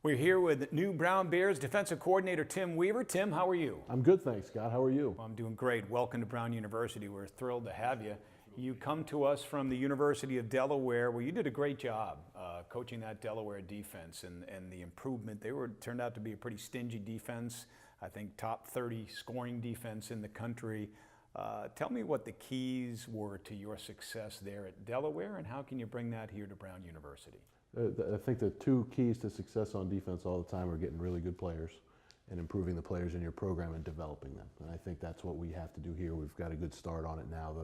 We're here with new Brown Bears defensive coordinator Tim Weaver. Tim, how are you? I'm good, thanks, Scott. How are you? Well, I'm doing great. Welcome to Brown University. We're thrilled to have you. You come to us from the University of Delaware, where you did a great job coaching that Delaware defense and the improvement. Turned out to be a pretty stingy defense. I think top 30 scoring defense in the country. Tell me what the keys were to your success there at Delaware, and how can you bring that here to Brown University? I think the two keys to success on defense all the time are getting really good players and improving the players in your program and developing them. And I think that's what we have to do here. We've got a good start on it now.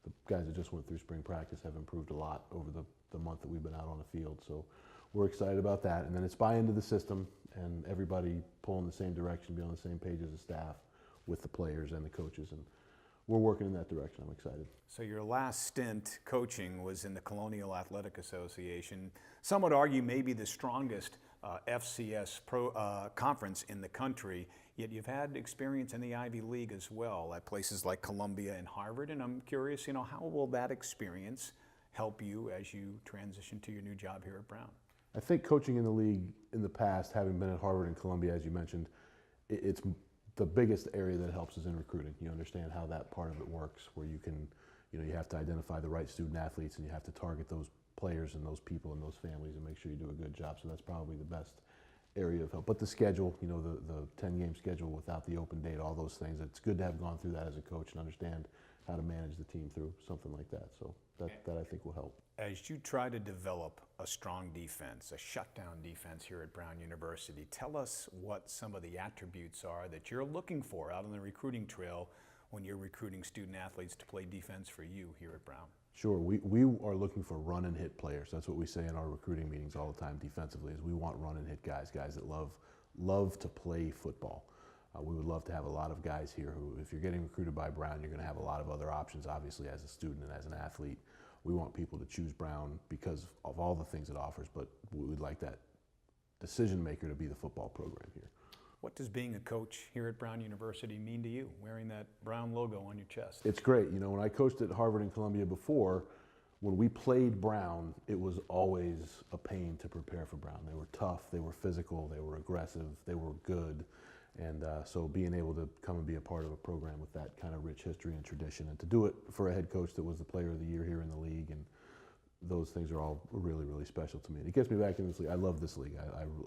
The guys that just went through spring practice have improved a lot over the month that we've been out on the field. So we're excited about that. And then it's buy into the system and everybody pull in the same direction, be on the same page as the staff with the players and the coaches. And we're working in that direction. I'm excited. So your last stint coaching was in the Colonial Athletic Association. Some would argue maybe the strongest FCS conference in the country, yet you've had experience in the Ivy League as well at places like Columbia and Harvard, and I'm curious, how will that experience help you as you transition to your new job here at Brown? I think coaching in the league in the past, having been at Harvard and Columbia, as you mentioned, it's the biggest area that helps is in recruiting. You understand how that part of it works, where you can, you have to identify the right student athletes and you have to target those players and those people and those families and make sure you do a good job. So that's probably the best area of help. But the schedule, the 10-game schedule without the open date, all those things, it's good to have gone through that as a coach and understand how to manage the team through something like that. So that I think will help. As you try to develop a strong defense, a shutdown defense here at Brown University, tell us what some of the attributes are that you're looking for out on the recruiting trail when you're recruiting student athletes to play defense for you here at Brown. Sure, we are looking for run and hit players. That's what we say in our recruiting meetings all the time defensively, is we want run and hit guys that love to play football. We would love to have a lot of guys here who, if you're getting recruited by Brown, you're going to have a lot of other options, obviously, as a student and as an athlete. We want people to choose Brown because of all the things it offers, but we would like that decision maker to be the football program here. What does being a coach here at Brown University mean to you, wearing that Brown logo on your chest? It's great. When I coached at Harvard and Columbia before, when we played Brown, it was always a pain to prepare for Brown. They were tough, they were physical, they were aggressive, they were good. And so being able to come and be a part of a program with that kind of rich history and tradition, and to do it for a head coach that was the player of the year here in the league, and those things are all really, really special to me. And it gets me back in this league. I love this league.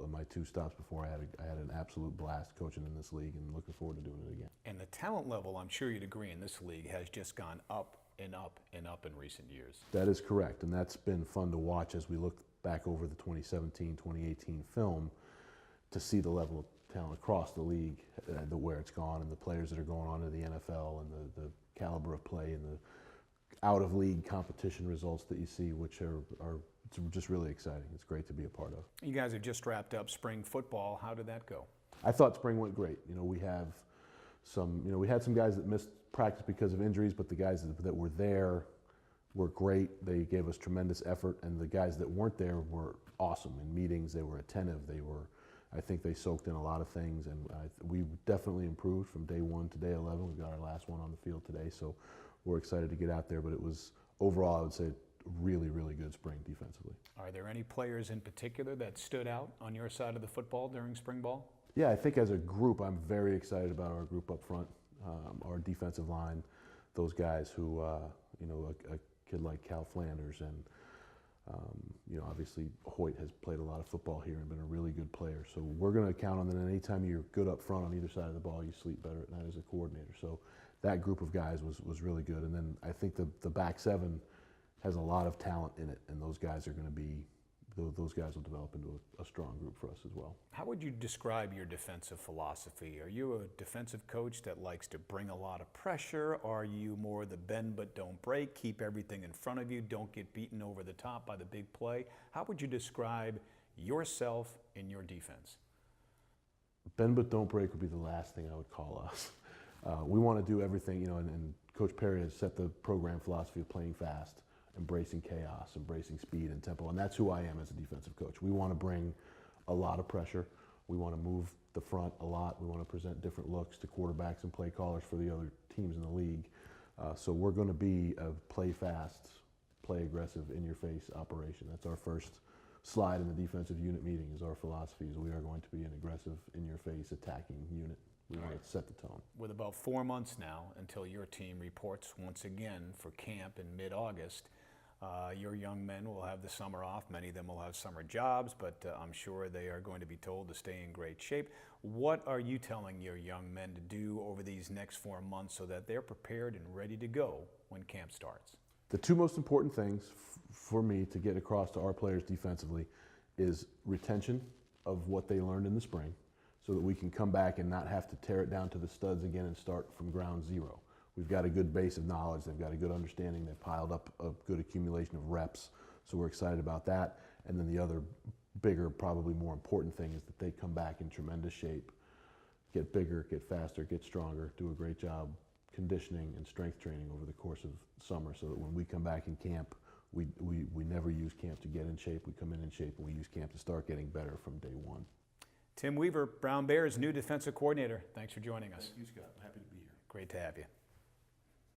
My two stops before, I had an absolute blast coaching in this league, and looking forward to doing it again. And the talent level, I'm sure you'd agree, in this league has just gone up and up and up in recent years. That is correct, and that's been fun to watch as we look back over the 2017-2018 film to see the level of talent across the league, where it's gone, and the players that are going on to the NFL, and the caliber of play, and the out-of-league competition results that you see, which are just really exciting. It's great to be a part of. You guys have just wrapped up spring football. How did that go? I thought spring went great. We had some guys that missed practice because of injuries, but the guys that were there were great. They gave us tremendous effort, and the guys that weren't there were awesome in meetings. They were attentive. I think they soaked in a lot of things, and we definitely improved from day 1 to day 11. We've got our last one on the field today, so we're excited to get out there. But it was, overall, I would say, really, really good spring defensively. Are there any players in particular that stood out on your side of the football during spring ball? Yeah, I think as a group, I'm very excited about our group up front, our defensive line, those guys who, a kid like Cal Flanders and obviously Hoyt has played a lot of football here and been a really good player. So we're going to count on that. And anytime you're good up front on either side of the ball, you sleep better at night as a coordinator. So that group of guys was really good. And then I think the back seven has a lot of talent in it, and those guys will develop into a strong group for us as well. How would you describe your defensive philosophy? Are you a defensive coach that likes to bring a lot of pressure? Are you more the bend but don't break, keep everything in front of you, don't get beaten over the top by the big play? How would you describe yourself in your defense? Bend but don't break would be the last thing I would call us. We want to do everything, and Coach Perry has set the program philosophy of playing fast, embracing chaos, embracing speed and tempo, and that's who I am as a defensive coach. We want to bring a lot of pressure. We want to move the front a lot. We want to present different looks to quarterbacks and play callers for the other teams in the league. So we're going to be a play fast, play aggressive, in your face operation. That's our first slide in the defensive unit meeting is our philosophies. We are going to be an aggressive, in-your-face, attacking unit. We want to set the tone. With about 4 months now until your team reports once again for camp in mid-August, your young men will have the summer off. Many of them will have summer jobs, but I'm sure they are going to be told to stay in great shape. What are you telling your young men to do over these next 4 months so that they're prepared and ready to go when camp starts? The two most important things for me to get across to our players defensively is retention of what they learned in the spring so that we can come back and not have to tear it down to the studs again and start from ground zero. We've got a good base of knowledge, they've got a good understanding, they've piled up a good accumulation of reps, so we're excited about that. And then the other bigger, probably more important thing is that they come back in tremendous shape, get bigger, get faster, get stronger, do a great job conditioning and strength training over the course of summer so that when we come back in camp, we never use camp to get in shape, we come in shape, and we use camp to start getting better from day one. Tim Weaver, Brown Bears' new defensive coordinator. Thanks for joining us. Thank you, Scott. I'm happy to be here. Great to have you.